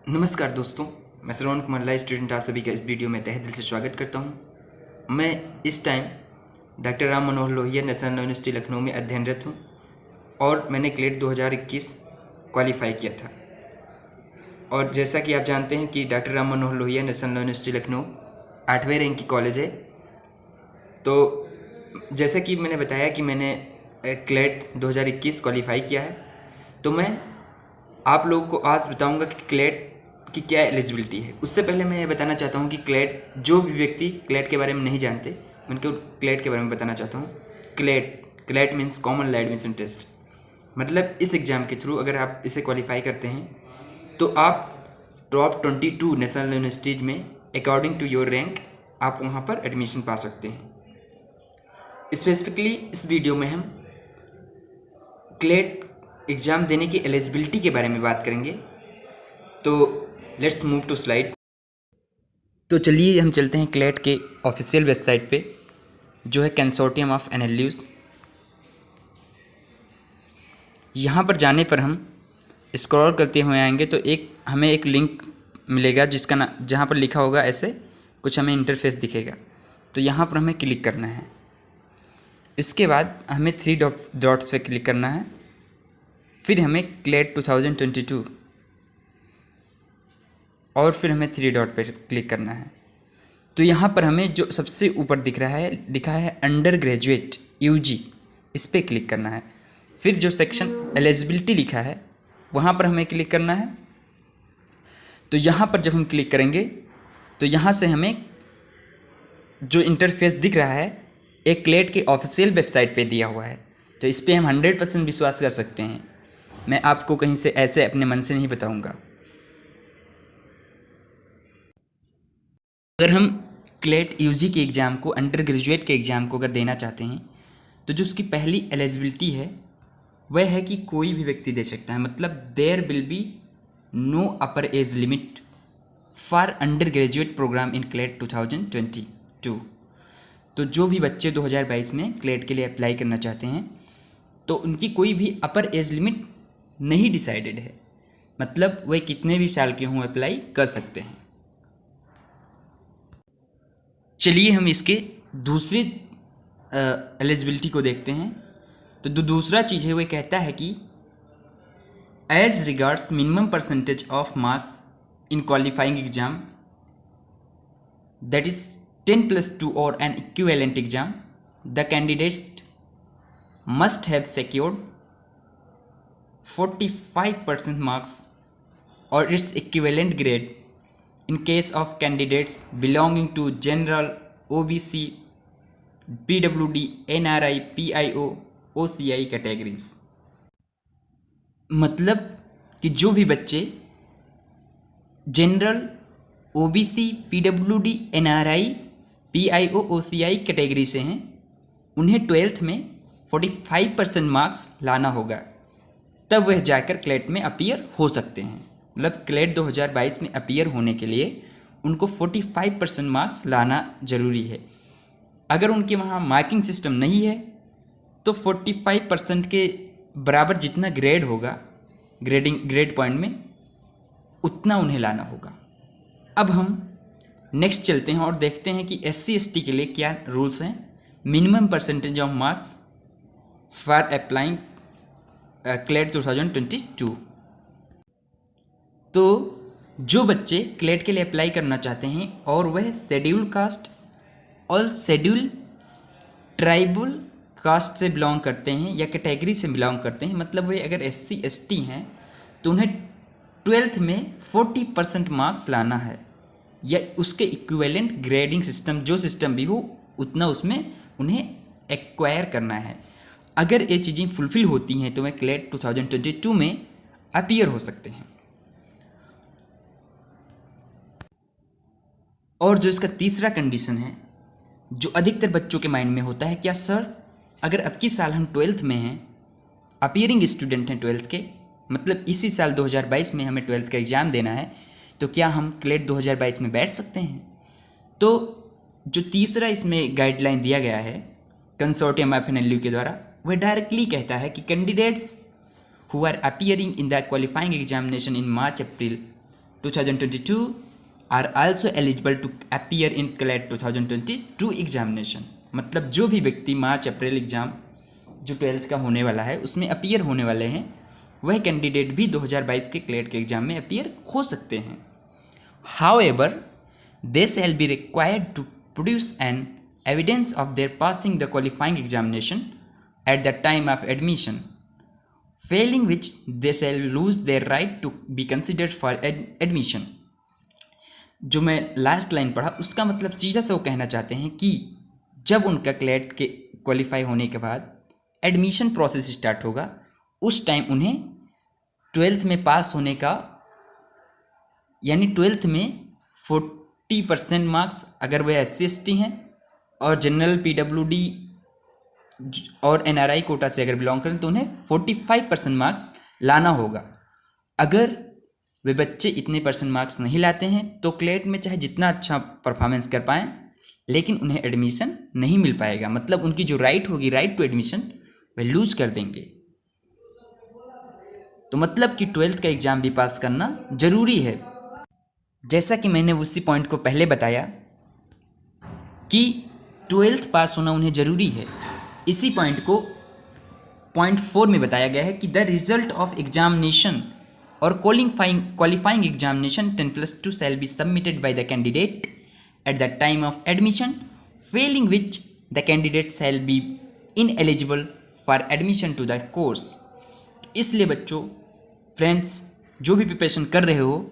नमस्कार दोस्तों, मैं श्रवण कुमार लाइव स्टूडेंट आप सभी का इस वीडियो में तहे दिल से स्वागत करता हूं। मैं इस time doctor Ram Manohar Lohia National University Lucknow में अध्ययनरत हूं और मैंने क्लेट 2021 क्वालिफाई किया था। और जैसा कि आप जानते हैं कि doctor Ram Manohar Lohia National University Lucknow 8वें रैंक की कॉलेज है। तो जैसा कि मैंने बताया कि मैंने क्लेट 2021 क्वालिफाई किया है, तो मैं आप लोगों को आज बताऊंगा कि क्लेट की क्या एलिजिबिलिटी है। उससे पहले मैं ये बताना चाहता हूँ कि क्लेट, जो भी व्यक्ति क्लेट के बारे में नहीं जानते, मैं उनको क्लेट के बारे में बताना चाहता हूँ। CLAT means common land admission test. मतलब इस एग्ज़ाम के थ्रू अगर आप इसे क्वालिफाई करते हैं तो आप टॉप 22 नेशनल यूनिवर्सिटीज़ में अकॉर्डिंग टू योर रैंक आप वहाँ पर एडमिशन पा सकते हैं। स्पेसिफिकली इस वीडियो में हम क्लेट एग्ज़ाम देने की एलिजिबिलिटी के बारे में बात करेंगे। तो लेट्स मूव टू स्लाइड। तो चलिए हम चलते हैं क्लेट के ऑफिशियल वेबसाइट पे, जो है कंसोर्टियम ऑफ एनएलयूज। यहाँ पर जाने पर हम स्क्रॉल करते हुए आएंगे तो हमें एक लिंक मिलेगा जिसका जहाँ पर लिखा होगा ऐसे कुछ हमें इंटरफेस दिखेगा। तो यहाँ पर हमें क्लिक करना है। इसके बाद हमें 3 डॉट्स पे क्लिक करना है। फिर हमें क्लेट 2022 और फिर हमें 3 डॉट पर क्लिक करना है। तो यहाँ पर हमें जो सबसे ऊपर दिख रहा है, लिखा है अंडर ग्रेजुएट यूजी, इस पर क्लिक करना है। फिर जो सेक्शन एलिजिबिलिटी लिखा है वहाँ पर हमें क्लिक करना है। तो यहाँ पर जब हम क्लिक करेंगे तो यहाँ से हमें जो इंटरफेस दिख रहा है एक क्लेट के ऑफिशियल वेबसाइट पे दिया हुआ है। तो इस पर हम 100% विश्वास कर सकते हैं। मैं आपको कहीं से ऐसे अपने मन से नहीं बताऊँगा। अगर हम क्लेट यूजी के एग्ज़ाम को, अंडर ग्रेजुएट के एग्ज़ाम को अगर देना चाहते हैं तो जो उसकी पहली एलिजिबिलिटी है वह है कि कोई भी व्यक्ति दे सकता है। मतलब there will be no upper age limit for undergraduate programme in CLAT 2022। तो जो भी बच्चे 2022 में क्लेट के लिए अप्लाई करना चाहते हैं तो उनकी कोई भी अपर एज लिमिट नहीं डिसाइडेड है। मतलब वह कितने भी साल के हों अप्लाई कर सकते हैं। चलिए हम इसके दूसरी एलिजिबिलिटी को देखते हैं। तो दूसरा चीज़ है, वह कहता है कि as regards minimum percentage of marks in qualifying exam that is 10+2 और an equivalent exam, the candidates must have secured 45% marks or its equivalent grade in case of candidates belonging to general, OBC, PWD, NRI, PIO, OCI categories. मतलब कि जो भी बच्चे general, OBC, PWD, NRI, PIO, OCI category से हैं उन्हें 12th में 45% marks लाना होगा, तब वह जाकर क्लेट में अपीयर हो सकते हैं। मतलब क्लेट 2022 में अपीयर होने के लिए उनको 45% मार्क्स लाना ज़रूरी है। अगर उनके वहाँ मार्किंग सिस्टम नहीं है तो 45% के बराबर जितना ग्रेड होगा ग्रेड पॉइंट में, उतना उन्हें लाना होगा। अब हम नेक्स्ट चलते हैं और देखते हैं कि SC/ST के लिए क्या रूल्स हैं। Minimum percentage of marks for applying CLAT 2022। तो जो बच्चे क्लेट के लिए अप्लाई करना चाहते हैं और वह शेड्यूल कास्ट और शेड्यूल ट्राइबल कास्ट से बिलोंग करते हैं या कैटेगरी से बिलोंग करते हैं, मतलब वे अगर SC/ST हैं तो उन्हें 12th में 40% मार्क्स लाना है या उसके इक्विवेलेंट ग्रेडिंग सिस्टम, जो सिस्टम भी हो उतना उसमें उन्हें एक्वायर करना है। अगर ये चीज़ें फुलफ़िल होती हैं तो वह क्लेट 2022 में अपीयर हो सकते हैं। और जो इसका तीसरा कंडीशन है, जो अधिकतर बच्चों के माइंड में होता है, क्या सर अगर अब की साल हम 12th में हैं, अपीयरिंग स्टूडेंट हैं 12th के, मतलब इसी साल 2022 में हमें 12th का एग्ज़ाम देना है, तो क्या हम क्लेट 2022 में बैठ सकते हैं? तो जो तीसरा इसमें गाइडलाइन दिया गया है कंसोर्टियम ऑफ एनएलयू के द्वारा, वह डायरेक्टली कहता है कि candidates who are appearing in the qualifying examination in March April 2022 are also eligible to appear in CLAT 2022 examination. मतलब जो भी व्यक्ति मार्च अप्रैल एग्ज़ाम जो 12th का होने वाला है उसमें अपीयर होने वाले हैं, वह कैंडिडेट भी 2022 के क्लैट के एग्ज़ाम में अपीयर हो सकते हैं। However they shall be required to produce an evidence of their passing the qualifying examination at the time of admission, failing which they shall lose their right to be considered for admission। जो मैं last line पढ़ा उसका मतलब सीधा से वो कहना चाहते हैं कि जब उनका क्लैट के क्वालिफाई होने के बाद एडमिशन प्रोसेस स्टार्ट होगा, उस टाइम उन्हें 12th में पास होने का, यानी 12th में 40% मार्क्स अगर वह SC/ST हैं और जनरल PWD और NRI कोटा से अगर बिलोंग करें तो उन्हें 45% मार्क्स लाना होगा। अगर वे बच्चे इतने % मार्क्स नहीं लाते हैं तो क्लैट में चाहे जितना अच्छा परफॉर्मेंस कर पाएँ लेकिन उन्हें एडमिशन नहीं मिल पाएगा। मतलब उनकी जो राइट होगी, राइट टू एडमिशन, वे लूज कर देंगे। तो मतलब कि 12th का एग्ज़ाम भी पास करना ज़रूरी है। जैसा कि मैंने उसी पॉइंट को पहले बताया कि 12th पास होना उन्हें ज़रूरी है। इसी पॉइंट को पॉइंट 4 में बताया गया है कि द रिजल्ट ऑफ एग्जामिनेशन और qualifying examination 10+2 shall be submitted by the candidate at the time of admission, failing which the candidate shall be ineligible for admission to the course. इसलिए बच्चों, friends, जो भी प्रिपरेशन कर रहे हो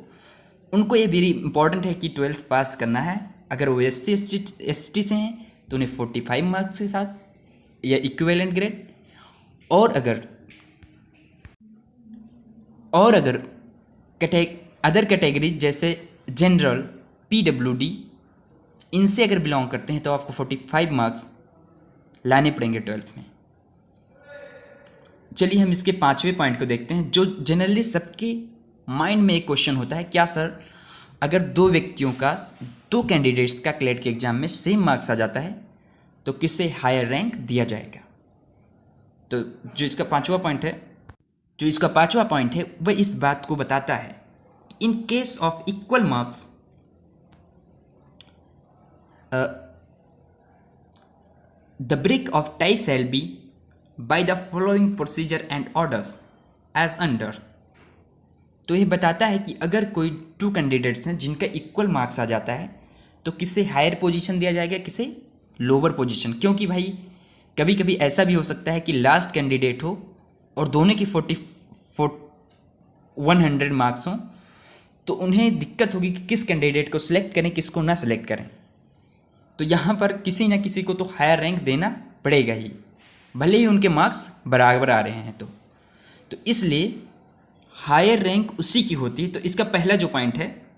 उनको ये वेरी इंपॉर्टेंट है कि 12th पास करना है। अगर वो SC/ST से हैं तो उन्हें 45 मार्क्स के साथ या इक्विवेलेंट ग्रेड, और अगर अदर कैटेगरी जैसे जनरल PWD इनसे अगर बिलोंग करते हैं तो आपको 45 मार्क्स लाने पड़ेंगे 12th में। चलिए हम इसके 5वें पॉइंट को देखते हैं, जो जनरली सबके माइंड में एक क्वेश्चन होता है, क्या सर अगर दो कैंडिडेट्स का क्लैट के एग्जाम में सेम मार्क्स आ जाता है तो किसे हायर रैंक दिया जाएगा। तो जो इसका पांचवा पॉइंट है वह इस बात को बताता है, in case of equal marks the break of tie shall be by the following procedure and orders as under. तो यह बताता है कि अगर कोई 2 कैंडिडेट्स हैं जिनका इक्वल मार्क्स आ जाता है तो किसे हायर पोजीशन दिया जाएगा, किसे लोअर पोजीशन। क्योंकि भाई कभी कभी ऐसा भी हो सकता है कि लास्ट कैंडिडेट हो और दोनों की 100 मार्क्स हों, तो उन्हें दिक्कत होगी कि किस कैंडिडेट को सिलेक्ट करें, किसको ना सिलेक्ट करें। तो यहाँ पर किसी ना किसी को तो हायर रैंक देना पड़ेगा ही, भले ही उनके मार्क्स बराबर आ रहे हैं। तो इसलिए हायर रैंक उसी की होती है। तो इसका पहला जो पॉइंट है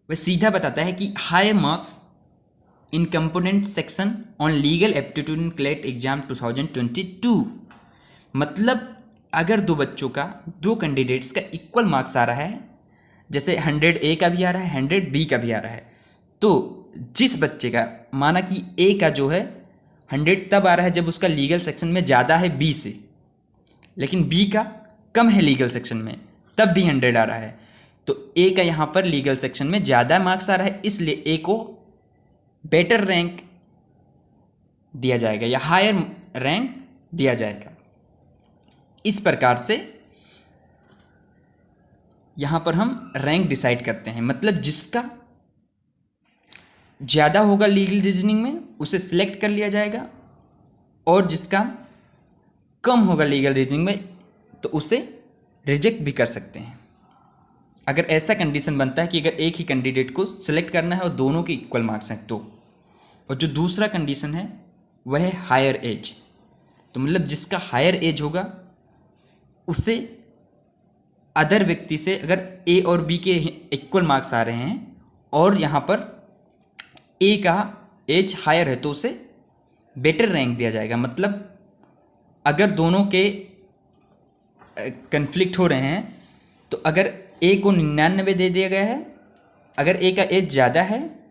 वह सीधा बताता है कि higher marks in component section on legal aptitude in CLAT exam 2022। मतलब अगर दो कैंडिडेट्स का इक्वल मार्क्स आ रहा है, जैसे 100 A का भी आ रहा है, 100 B का भी आ रहा है, तो जिस बच्चे का, माना कि A का जो है 100 तब आ रहा है जब उसका लीगल सेक्शन में ज़्यादा है B से, लेकिन B का कम है लीगल सेक्शन में, तब भी 100 आ रहा है, तो A का यहाँ पर लीगल सेक्शन में ज़्यादा मार्क्स आ रहा है, इसलिए A को बेटर रैंक दिया जाएगा या हायर रैंक दिया जाएगा। इस प्रकार से यहाँ पर हम रैंक डिसाइड करते हैं। मतलब जिसका ज़्यादा होगा लीगल रीजनिंग में उसे सिलेक्ट कर लिया जाएगा, और जिसका कम होगा लीगल रीजनिंग में तो उसे रिजेक्ट भी कर सकते हैं। अगर ऐसा कंडीशन बनता है कि अगर एक ही कैंडिडेट को सिलेक्ट करना है और दोनों के इक्वल मार्क्स हैं तो। और जो दूसरा कंडीशन है वह है हायर एज। तो मतलब जिसका हायर एज होगा उसे अदर व्यक्ति से, अगर ए और बी के इक्वल मार्क्स आ रहे हैं और यहाँ पर ए का एज हायर है तो उसे बेटर रैंक दिया जाएगा। मतलब अगर दोनों के कन्फ्लिक्ट हो रहे हैं तो अगर ए को 99 दे दिया गया है, अगर ए का एज ज़्यादा है,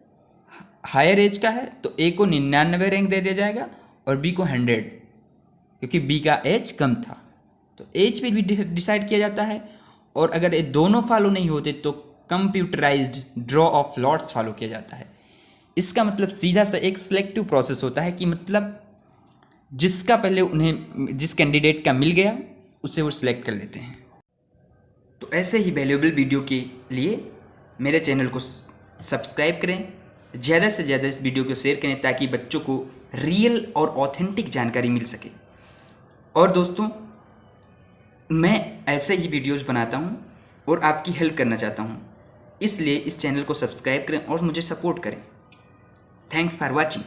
हायर एज का है, तो ए को 99 रैंक दे दिया जाएगा और बी को 100, क्योंकि बी का एज कम था। तो एज पे भी डिसाइड किया जाता है और अगर ये दोनों फॉलो नहीं होते तो computerised draw of lots follow किया जाता है। इसका मतलब सीधा सा एक सिलेक्टिव प्रोसेस होता है कि मतलब जिसका पहले उन्हें जिस कैंडिडेट का मिल गया उसे वो सिलेक्ट कर लेते हैं। तो ऐसे ही वैल्यूएबल वीडियो के लिए मेरे चैनल को सब्सक्राइब करें, ज़्यादा से ज़्यादा इस वीडियो को शेयर करें ताकि बच्चों को रियल और ऑथेंटिक जानकारी मिल सके। और दोस्तों, मैं ऐसे ही वीडियोज़ बनाता हूँ और आपकी हेल्प करना चाहता हूँ, इसलिए इस चैनल को सब्सक्राइब करें और मुझे सपोर्ट करें। Thanks for watching.